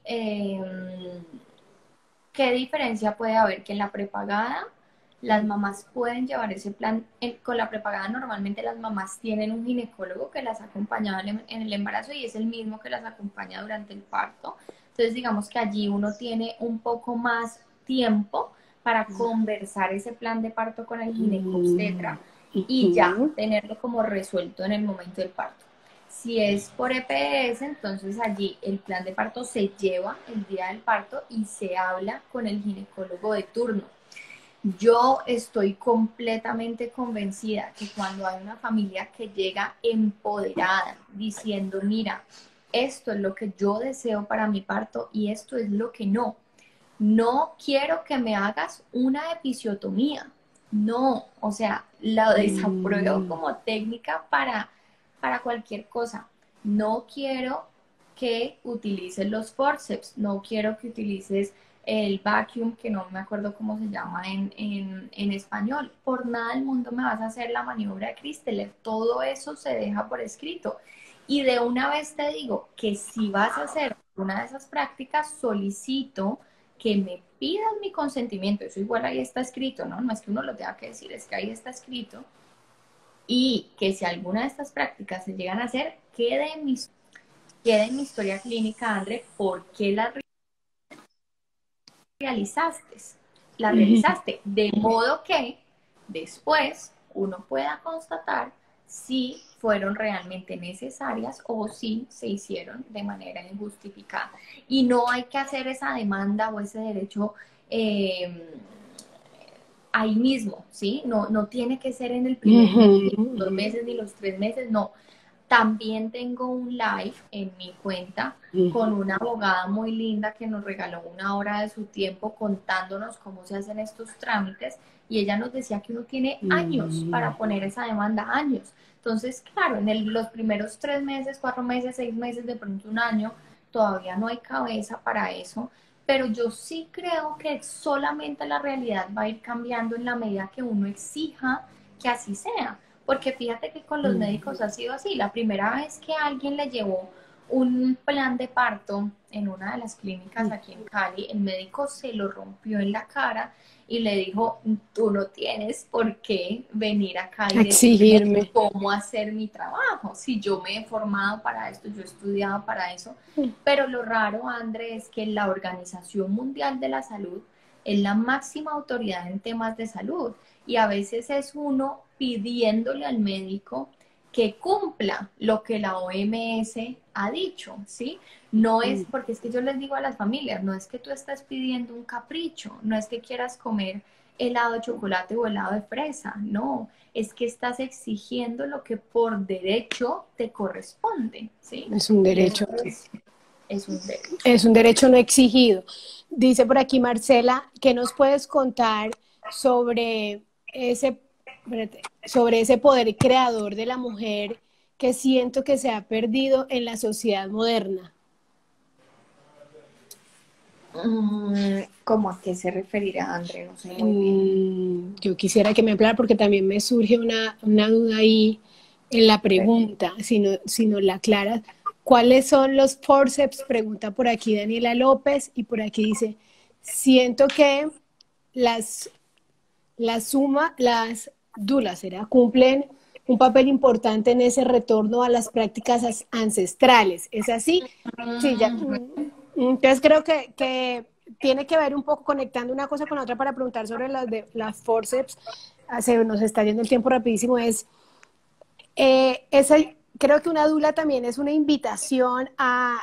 ¿qué diferencia puede haber? Que en la prepagada las mamás pueden llevar ese plan con la prepagada. Normalmente las mamás tienen un ginecólogo que las acompaña en el embarazo y es el mismo que las acompaña durante el parto. Entonces, digamos que allí uno tiene un poco más tiempo para conversar ese plan de parto con el ginecobstetra y ya tenerlo como resuelto en el momento del parto. Si es por EPS, entonces allí el plan de parto se lleva el día del parto y se habla con el ginecólogo de turno. Yo estoy completamente convencida que cuando hay una familia que llega empoderada, diciendo, mira, esto es lo que yo deseo para mi parto y esto es lo que no. No quiero que me hagas una episiotomía. No, o sea, la desapruebo como técnica para cualquier cosa. No quiero que utilices los forceps, no quiero que utilices el vacuum, que no me acuerdo cómo se llama en español. Por nada del mundo me vas a hacer la maniobra de Christeler. Todo eso se deja por escrito. Y de una vez te digo que si vas a hacer una de esas prácticas, solicito que me pidas mi consentimiento. Eso igual ahí está escrito, ¿no? No es que uno lo tenga que decir, es que ahí está escrito. Y que si alguna de estas prácticas se llegan a hacer, quede en mi historia clínica, André, por qué realizaste, la realizaste, de modo que después uno pueda constatar si fueron realmente necesarias o si se hicieron de manera injustificada. Y no hay que hacer esa demanda o ese derecho ahí mismo, ¿sí? No, no tiene que ser en el primer mes, ni los 2 meses, ni los 3 meses, no. También tengo un live en mi cuenta con una abogada muy linda que nos regaló una hora de su tiempo contándonos cómo se hacen estos trámites y ella nos decía que uno tiene años para poner esa demanda, años. Entonces, claro, en los primeros 3 meses, 4 meses, 6 meses, de pronto un año, todavía no hay cabeza para eso, pero yo sí creo que solamente la realidad va a ir cambiando en la medida que uno exija que así sea. Porque fíjate que con los médicos ha sido así. La primera vez que alguien le llevó un plan de parto en una de las clínicas aquí en Cali, el médico se lo rompió en la cara y le dijo, tú no tienes por qué venir acá y decirme Exigirme. cómo hacer mi trabajo. Si yo me he formado para esto, yo he estudiado para eso. Pero lo raro, André, es que la Organización Mundial de la Salud es la máxima autoridad en temas de salud y a veces es uno pidiéndole al médico que cumpla lo que la OMS ha dicho, ¿sí? No es, porque es que yo les digo a las familias, no es que tú estás pidiendo un capricho, no es que quieras comer helado de chocolate o helado de fresa, no, es que estás exigiendo lo que por derecho te corresponde, ¿sí? Es un Y eso derecho. es un derecho. Es un derecho no exigido. Dice por aquí Marcela, ¿qué nos puedes contar sobre sobre ese poder creador de la mujer que siento que se ha perdido en la sociedad moderna? ¿Cómo a qué se referirá, André? No sé muy bien. Yo quisiera que me hablara porque también me surge una duda ahí en la pregunta, si no la aclaras. ¿Cuáles son los forceps? Pregunta por aquí Daniela López y por aquí dice, siento que las, las dulas cumplen un papel importante en ese retorno a las prácticas ancestrales. ¿Es así? Sí, ya. Entonces creo que tiene que ver un poco conectando una cosa con la otra para preguntar sobre las forceps. Se nos está yendo el tiempo rapidísimo. Creo que una dula también es una invitación a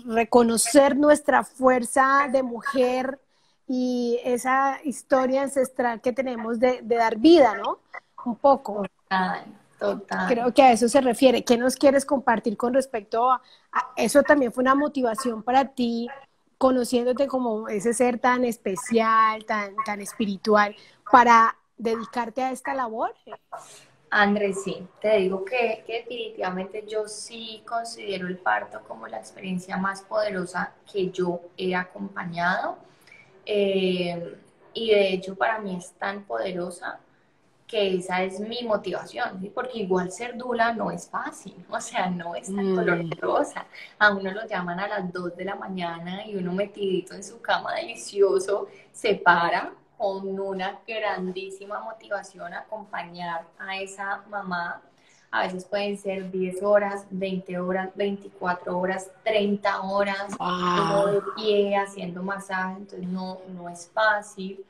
reconocer nuestra fuerza de mujer y esa historia ancestral que tenemos de dar vida, ¿no? Un poco. Total, total. Creo que a eso se refiere. ¿Qué nos quieres compartir con respecto a eso? También fue una motivación para ti, conociéndote como ese ser tan especial, tan espiritual, para dedicarte a esta labor. Andrés, sí, te digo que definitivamente yo sí considero el parto como la experiencia más poderosa que yo he acompañado. Y de hecho para mí es tan poderosa que esa es mi motivación, ¿sí? Porque igual ser dula no es fácil, o sea, no es tan color de rosa. A uno lo llaman a las 2 de la mañana y uno metidito en su cama delicioso se para con una grandísima motivación a acompañar a esa mamá. A veces pueden ser 10 horas, 20 horas, 24 horas, 30 horas, uno Wow. de pie haciendo masaje, entonces no es fácil,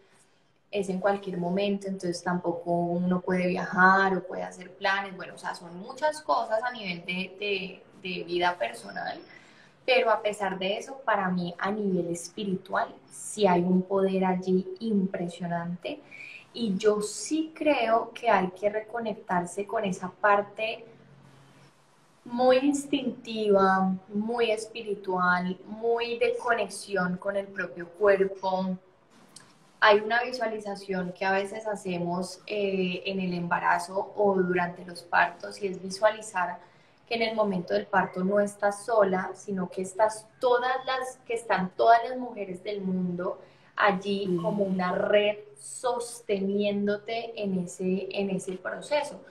es en cualquier momento, entonces tampoco uno puede viajar o puede hacer planes, bueno, o sea, son muchas cosas a nivel de vida personal, pero a pesar de eso, para mí a nivel espiritual, sí hay un poder allí impresionante y yo sí creo que hay que reconectarse con esa parte muy instintiva, muy espiritual, muy de conexión con el propio cuerpo. Hay una visualización que a veces hacemos en el embarazo o durante los partos y es visualizar que en el momento del parto no estás sola, sino que están todas las mujeres del mundo allí como una red sosteniéndote en ese proceso.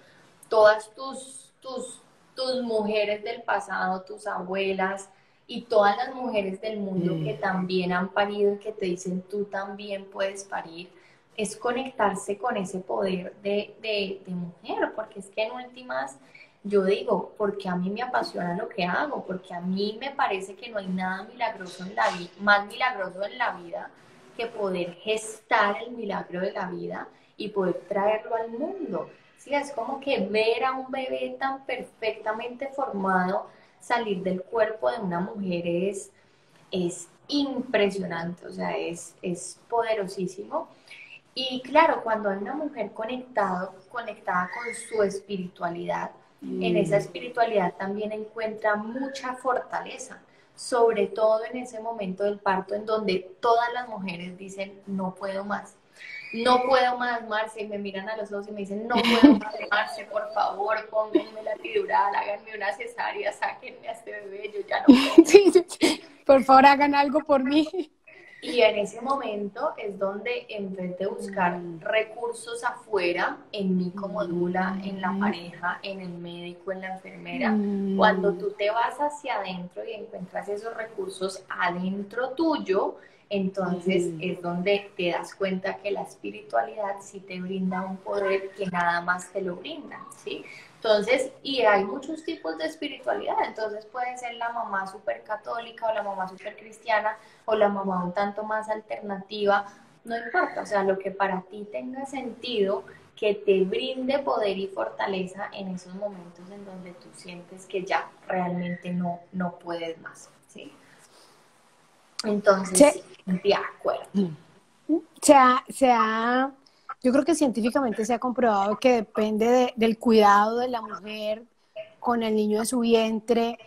Todas tus mujeres del pasado, tus abuelas, y todas las mujeres del mundo que también han parido y que te dicen tú también puedes parir, es conectarse con ese poder de mujer, porque es que en últimas yo digo, porque a mí me apasiona lo que hago, porque a mí me parece que no hay nada milagroso en la vida, más milagroso en la vida que poder gestar el milagro de la vida y poder traerlo al mundo. Sí, es como que ver a un bebé tan perfectamente formado salir del cuerpo de una mujer es impresionante, o sea, es poderosísimo. Y claro, cuando hay una mujer conectada con su espiritualidad, en esa espiritualidad también encuentra mucha fortaleza, sobre todo en ese momento del parto en donde todas las mujeres dicen, no puedo más. No puedo más, Marce, y me miran a los ojos y me dicen, no puedo más, Marce, por favor, pónganme la epidural, háganme una cesárea, sáquenme a este bebé, yo ya no puedo. Sí, sí, sí. Por favor, hagan algo por mí. Y en ese momento es donde en vez de buscar recursos afuera, en mí como dula, en la pareja, en el médico, en la enfermera, cuando tú te vas hacia adentro y encuentras esos recursos adentro tuyo, entonces es donde te das cuenta que la espiritualidad sí te brinda un poder que nada más te lo brinda, ¿sí? Entonces, y hay muchos tipos de espiritualidad, entonces puede ser la mamá súper católica o la mamá súper cristiana o la mamá un tanto más alternativa, no importa, o sea, lo que para ti tenga sentido, que te brinde poder y fortaleza en esos momentos en donde tú sientes que ya realmente no puedes más, ¿sí? Entonces, Se, sí, de acuerdo. se ha, se ha- yo creo que científicamente se ha comprobado que depende del cuidado de la mujer con el niño de su vientre,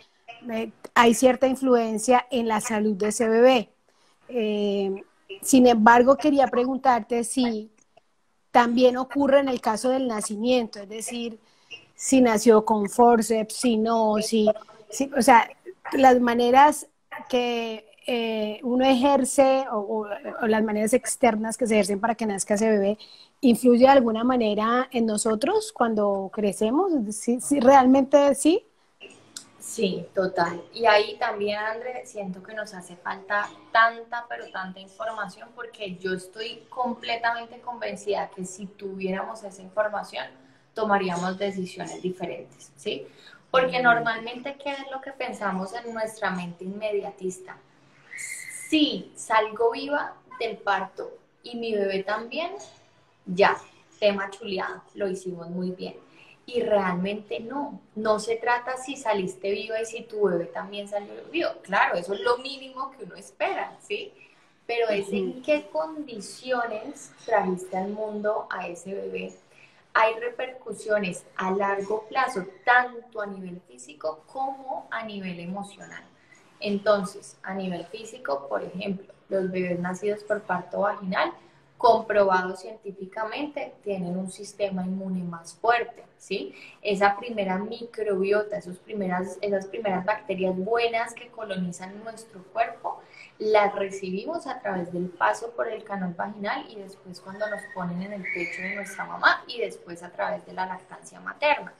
hay cierta influencia en la salud de ese bebé. Eh, Sin embargo, quería preguntarte si también ocurre en el caso del nacimiento, es decir, si nació con forceps, si no, o sea, las maneras que uno ejerce o las maneras externas que se ejercen para que nazca ese bebé, ¿influye de alguna manera en nosotros cuando crecemos? ¿Sí, realmente sí? Sí, total. Y ahí también, André, siento que nos hace falta tanta, pero tanta información porque yo estoy completamente convencida que si tuviéramos esa información, tomaríamos decisiones diferentes, ¿sí? Porque normalmente, ¿qué es lo que pensamos en nuestra mente inmediatista? Si salgo viva del parto y mi bebé también, ya, tema chuleado, lo hicimos muy bien. Y realmente no se trata si saliste viva y si tu bebé también salió vivo. Claro, eso es lo mínimo que uno espera, ¿sí? Pero es en qué condiciones trajiste al mundo a ese bebé. Hay repercusiones a largo plazo, tanto a nivel físico como a nivel emocional. Entonces, a nivel físico, por ejemplo, los bebés nacidos por parto vaginal, comprobados científicamente, tienen un sistema inmune más fuerte, ¿sí? Esa primera microbiota, esas primeras bacterias buenas que colonizan nuestro cuerpo, las recibimos a través del paso por el canal vaginal y después cuando nos ponen en el pecho de nuestra mamá y después a través de la lactancia materna.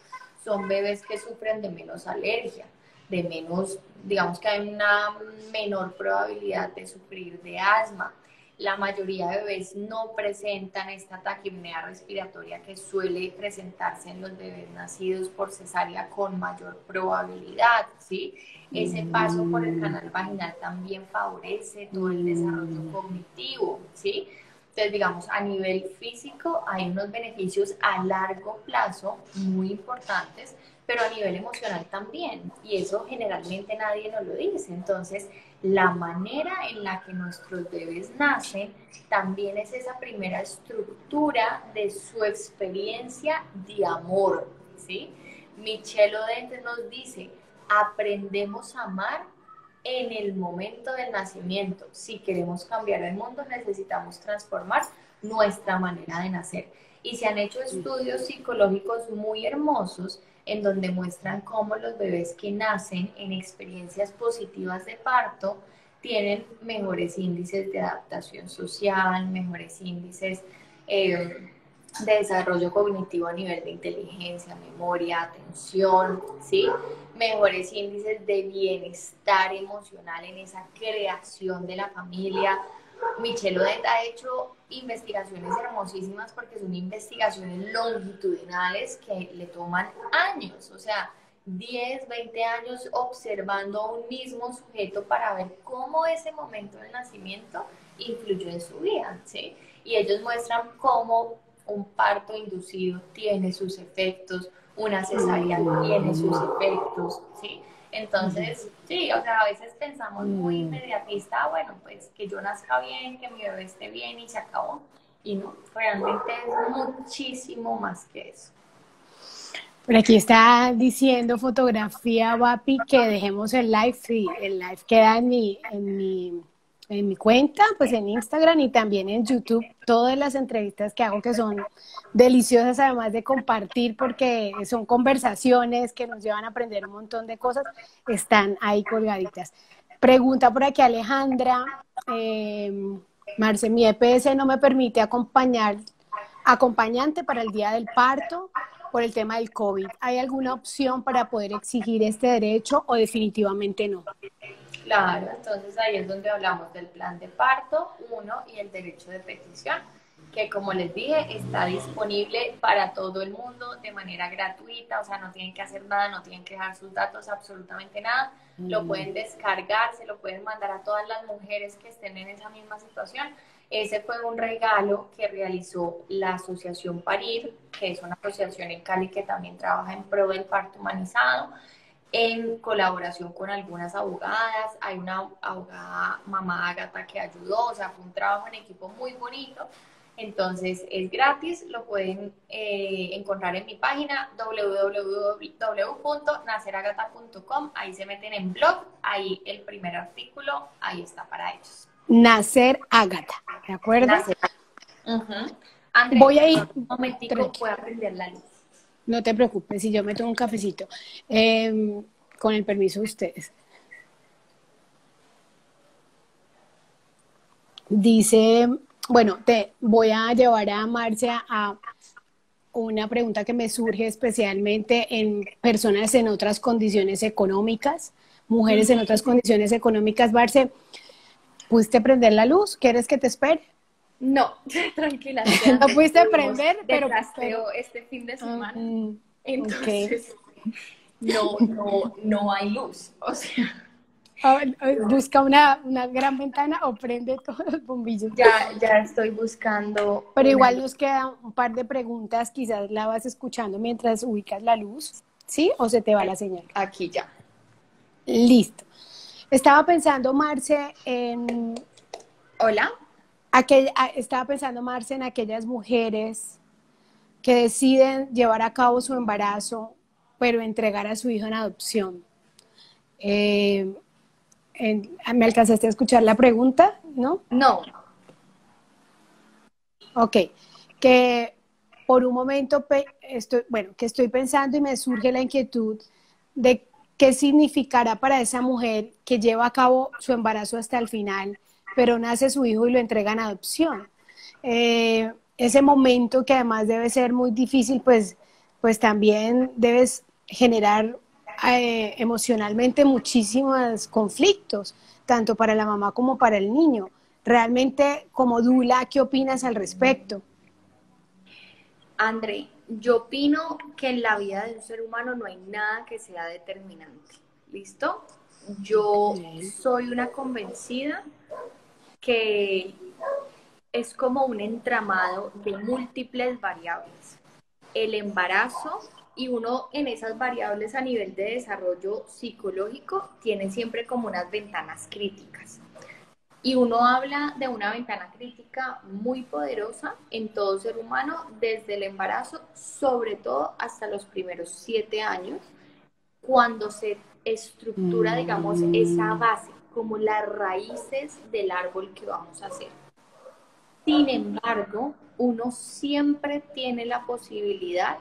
Son bebés que sufren de menos alergia, de menos, digamos que hay una menor probabilidad de sufrir de asma. La mayoría de bebés no presentan esta taquipnea respiratoria que suele presentarse en los bebés nacidos por cesárea con mayor probabilidad, ¿sí? Ese paso por el canal vaginal también favorece todo el desarrollo cognitivo, ¿sí? Entonces, digamos, a nivel físico hay unos beneficios a largo plazo muy importantes, pero a nivel emocional también, y eso generalmente nadie nos lo dice. Entonces, la manera en la que nuestros bebés nacen también es esa primera estructura de su experiencia de amor, ¿sí? Michel Odente nos dice, aprendemos a amar en el momento del nacimiento. Si queremos cambiar el mundo, necesitamos transformar nuestra manera de nacer. Y se han hecho estudios psicológicos muy hermosos en donde muestran cómo los bebés que nacen en experiencias positivas de parto tienen mejores índices de adaptación social, mejores índices de desarrollo cognitivo a nivel de inteligencia, memoria, atención, ¿sí? Mejores índices de bienestar emocional en esa creación de la familia. Michel Odent ha hecho investigaciones hermosísimas porque son investigaciones longitudinales que le toman años, o sea, 10, 20 años observando a un mismo sujeto para ver cómo ese momento del nacimiento influyó en su vida, ¿sí? Y ellos muestran cómo un parto inducido tiene sus efectos, una cesárea tiene sus efectos, ¿sí? Entonces, sí, o sea, a veces pensamos muy inmediatista, bueno, pues que yo nazca bien, que mi bebé esté bien y se acabó. Y no, realmente es muchísimo más que eso. Por aquí está diciendo fotografía Vapi que dejemos el live, sí, el live queda en mi cuenta, pues en Instagram y también en YouTube. Todas las entrevistas que hago que son deliciosas, además de compartir, porque son conversaciones que nos llevan a aprender un montón de cosas, están ahí colgaditas. Pregunta por aquí Alejandra, Marce, mi EPS no me permite acompañante para el día del parto por el tema del COVID. ¿Hay alguna opción para poder exigir este derecho o definitivamente no? Claro, entonces ahí es donde hablamos del plan de parto, uno, y el derecho de petición, que como les dije, está disponible para todo el mundo de manera gratuita, o sea, no tienen que hacer nada, no tienen que dejar sus datos, absolutamente nada, lo pueden descargar, se lo pueden mandar a todas las mujeres que estén en esa misma situación. Ese fue un regalo que realizó la Asociación Parir, que es una asociación en Cali que también trabaja en pro del parto humanizado, en colaboración con algunas abogadas. Hay una abogada, mamá Ágata, que ayudó, o sea, fue un trabajo en equipo muy bonito. Entonces es gratis, lo pueden encontrar en mi página www.naceragata.com, ahí se meten en blog, ahí el primer artículo, ahí está para ellos. Nacer Ágata, ¿de acuerdo? Nacer. André, voy a ir un momentico, voy a prender la luz. No te preocupes, si yo me tomo un cafecito, con el permiso de ustedes. Dice, bueno, te voy a llevar a Marcia a una pregunta que me surge especialmente en personas en otras condiciones económicas, mujeres en otras condiciones económicas. Marce, ¿pudiste prender la luz? ¿Quieres que te espere? No, tranquila. No pudiste prender, pero este fin de semana. Entonces, no hay luz. O sea, busca una gran ventana o prende todos los bombillos. Ya estoy buscando. Pero igual nos quedan un par de preguntas, quizás la vas escuchando mientras ubicas la luz, ¿sí? ¿O se te va la señal? Aquí ya. Listo. Estaba pensando, Marce, en... Hola. Estaba pensando, Marce, en aquellas mujeres que deciden llevar a cabo su embarazo, pero entregar a su hijo en adopción. ¿Me alcanzaste a escuchar la pregunta? ¿No? No. Ok. Que por un momento estoy pensando y me surge la inquietud de qué significará para esa mujer que lleva a cabo su embarazo hasta el final, pero nace su hijo y lo entrega en adopción. Ese momento que además debe ser muy difícil, pues también debes generar emocionalmente muchísimos conflictos, tanto para la mamá como para el niño. realmente como dula, ¿qué opinas al respecto? André, yo opino que en la vida de un ser humano no hay nada que sea determinante. ¿Listo? Yo Okay. soy una convencida que es como un entramado de múltiples variables. El embarazo y uno en esas variables a nivel de desarrollo psicológico tiene siempre como unas ventanas críticas. Y uno habla de una ventana crítica muy poderosa en todo ser humano desde el embarazo, sobre todo hasta los primeros 7 años, cuando se estructura, digamos, esa base, como las raíces del árbol que vamos a hacer. Sin embargo, uno siempre tiene la posibilidad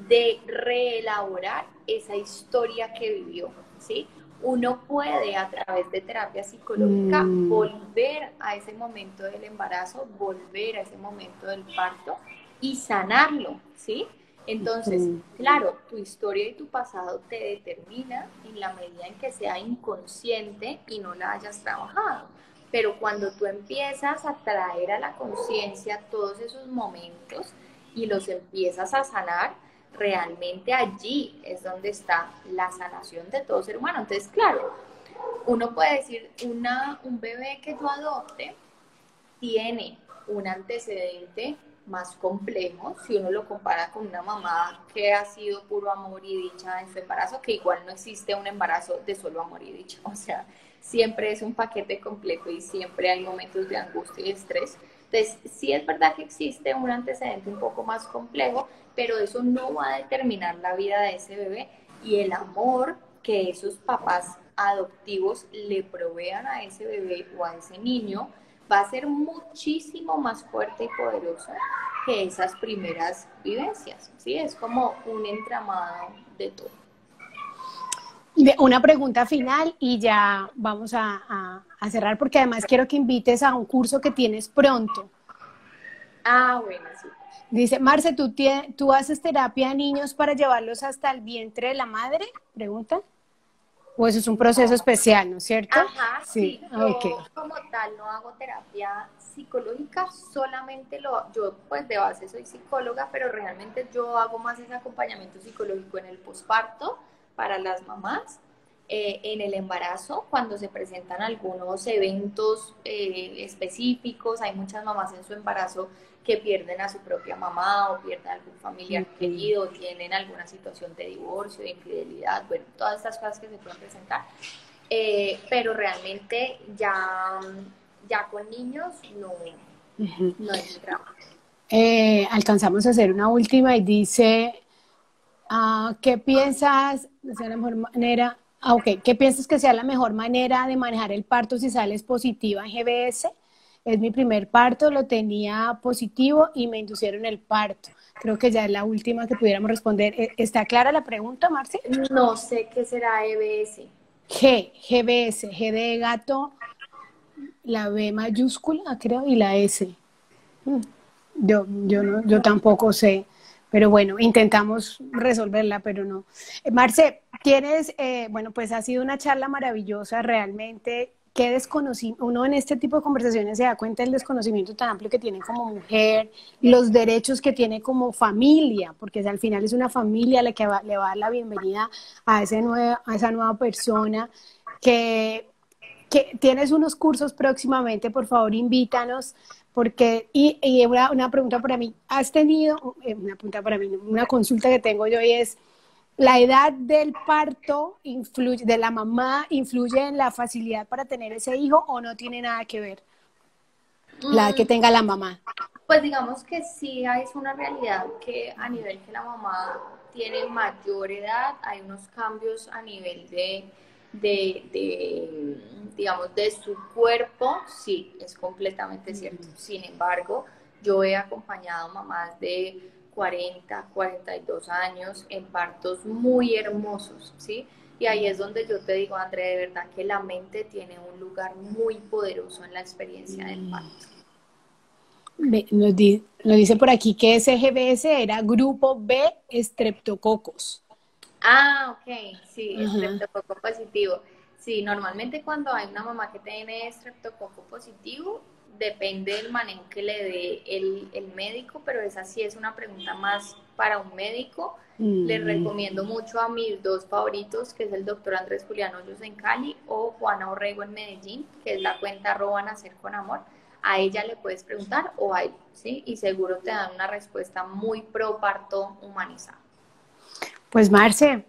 de reelaborar esa historia que vivió, ¿sí? Uno puede a través de terapia psicológica volver a ese momento del embarazo, volver a ese momento del parto y sanarlo, ¿sí? Entonces, claro, tu historia y tu pasado te determina en la medida en que sea inconsciente y no la hayas trabajado. Pero cuando tú empiezas a traer a la conciencia todos esos momentos y los empiezas a sanar, realmente allí es donde está la sanación de todo ser humano. Entonces, claro, uno puede decir, un bebé que yo adopte tiene un antecedente más complejo si uno lo compara con una mamá que ha sido puro amor y dicha en su embarazo, que igual no existe un embarazo de solo amor y dicha, o sea, siempre es un paquete completo y siempre hay momentos de angustia y estrés. Entonces, sí es verdad que existe un antecedente un poco más complejo, pero eso no va a determinar la vida de ese bebé y el amor que esos papás adoptivos le provean a ese bebé o a ese niño va a ser muchísimo más fuerte y poderoso que esas primeras vivencias, ¿sí? Es como un entramado de todo. Una pregunta final y ya vamos a cerrar porque además quiero que invites a un curso que tienes pronto. Ah, bueno, sí. Dice, Marce, ¿tú haces terapia a niños para llevarlos hasta el vientre de la madre? Pregunta. ¿O eso es un proceso especial, ¿no es cierto? Ajá, Sí, sí, ok. yo como tal no hago terapia psicológica, solamente yo pues de base soy psicóloga, pero realmente yo hago más ese acompañamiento psicológico en el posparto para las mamás, en el embarazo, cuando se presentan algunos eventos específicos, hay muchas mamás en su embarazo que pierden a su propia mamá o pierden a algún familiar querido, tienen alguna situación de divorcio, de infidelidad, bueno, todas estas cosas que se pueden presentar. Pero realmente ya con niños no es mi trabajo. Alcanzamos a hacer una última y dice, ¿qué piensas de sea la mejor manera? Ok, ¿qué piensas que sea la mejor manera de manejar el parto si sales positiva en GBS? Es mi primer parto, lo tenía positivo y me inducieron el parto. Creo que ya es la última que pudiéramos responder. ¿Está clara la pregunta, Marce? No sé qué será EBS. GBS, G de gato, la B mayúscula, creo, y la S. Yo tampoco sé, pero bueno, intentamos resolverla, pero no. Marce, tienes, bueno, pues ha sido una charla maravillosa, realmente. Qué desconocimiento, uno en este tipo de conversaciones se da cuenta del desconocimiento tan amplio que tiene como mujer, los derechos que tiene como familia, porque al final es una familia la que le va a dar la bienvenida a esa nueva persona que tienes unos cursos próximamente, por favor invítanos, porque, y una pregunta para mí, ¿has tenido, una pregunta para mí, una consulta que tengo yo y es, ¿la edad del parto influye, de la mamá influye en la facilidad para tener ese hijo o no tiene nada que ver la edad que tenga la mamá? Pues digamos que sí es una realidad que a nivel que la mamá tiene mayor edad, hay unos cambios a nivel digamos, de su cuerpo, sí, es completamente cierto. Sin embargo, yo he acompañado mamás de 40, 42 años en partos muy hermosos, ¿sí? Y ahí es donde yo te digo, Andrea, de verdad que la mente tiene un lugar muy poderoso en la experiencia del parto. Nos dice por aquí que ese GBS era grupo B estreptococos. Ah, ok, sí, Ajá. estreptococo positivo. Sí, normalmente cuando hay una mamá que tiene estreptococo positivo, depende del manejo que le dé el médico, pero esa sí es una pregunta más para un médico. Les Mm. recomiendo mucho a mis dos favoritos, que es el doctor Andrés Julián Hoyos en Cali o Juana Orrego en Medellín, que es la cuenta @nacer con amor. A ella le puedes preguntar o a él, ¿sí? Y seguro te dan una respuesta muy pro parto humanizada. Pues Marce,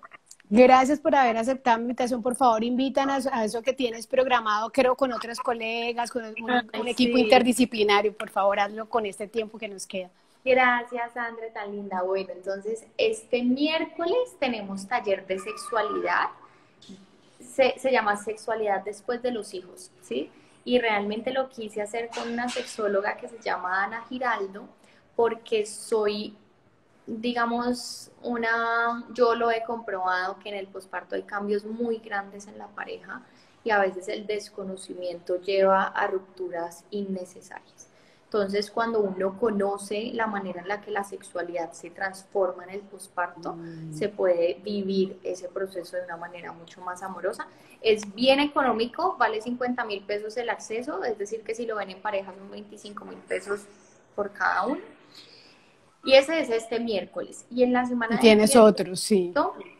gracias por haber aceptado mi invitación. Por favor, invítanos a eso que tienes programado, creo, con otros colegas, con Ay, un equipo sí. interdisciplinario. Por favor, hazlo con este tiempo que nos queda. Gracias, André, tan linda. Bueno, entonces este miércoles tenemos taller de sexualidad. Se llama Sexualidad después de los hijos, ¿sí? Y realmente lo quise hacer con una sexóloga que se llama Ana Giraldo, porque soy, digamos, yo lo he comprobado que en el posparto hay cambios muy grandes en la pareja y a veces el desconocimiento lleva a rupturas innecesarias. Entonces, cuando uno conoce la manera en la que la sexualidad se transforma en el posparto, se puede vivir ese proceso de una manera mucho más amorosa. Es bien económico, vale 50.000 pesos el acceso, es decir, que si lo ven en pareja son 25.000 pesos por cada uno. Y ese es este miércoles. Y en la Y semana del tienes tiempo otros, sí.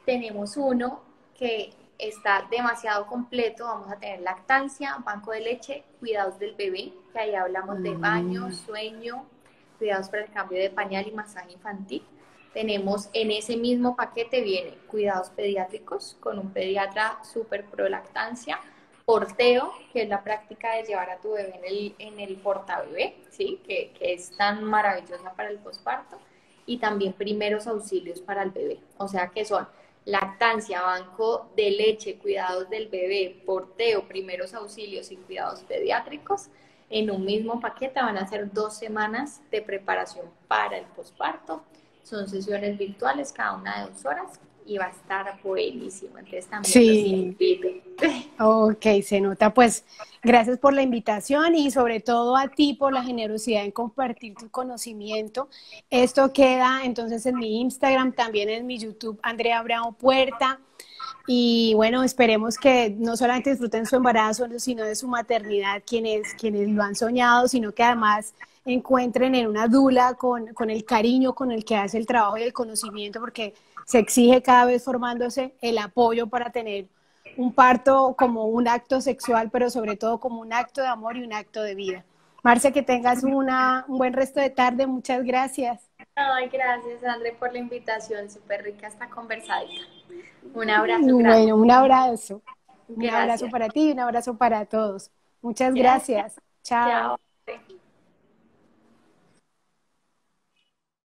tenemos uno que está demasiado completo. Vamos a tener lactancia, banco de leche, cuidados del bebé, que ahí hablamos de baño, Mm. sueño, cuidados para el cambio de pañal y masaje infantil. Tenemos en ese mismo paquete viene cuidados pediátricos con un pediatra súper pro lactancia, porteo, que es la práctica de llevar a tu bebé en el portabebé, ¿sí? Que es tan maravillosa para el posparto, y también primeros auxilios para el bebé. O sea que son lactancia, banco de leche, cuidados del bebé, porteo, primeros auxilios y cuidados pediátricos. En un mismo paquete van a ser 2 semanas de preparación para el posparto. Son sesiones virtuales, cada una de 2 horas, y va a estar buenísimo. Entonces también los Sí, invito. ok, se nota. Pues gracias por la invitación y sobre todo a ti por la generosidad en compartir tu conocimiento. Esto queda entonces en mi Instagram, también en mi YouTube, Andrea Bravo Puerta. Y bueno, esperemos que no solamente disfruten su embarazo, sino de su maternidad, quienes lo han soñado, sino que además encuentren en una dula con el cariño con el que hace el trabajo y el conocimiento, porque se exige cada vez formándose el apoyo para tener un parto como un acto sexual, pero sobre todo como un acto de amor y un acto de vida. Marce, que tengas un buen resto de tarde. Muchas gracias. Ay, gracias, André, por la invitación. Súper rica esta conversadita. Un abrazo grande. Bueno, un abrazo. Un abrazo Gracias. para ti y un abrazo para todos. Muchas Gracias. gracias. Chao. Chao.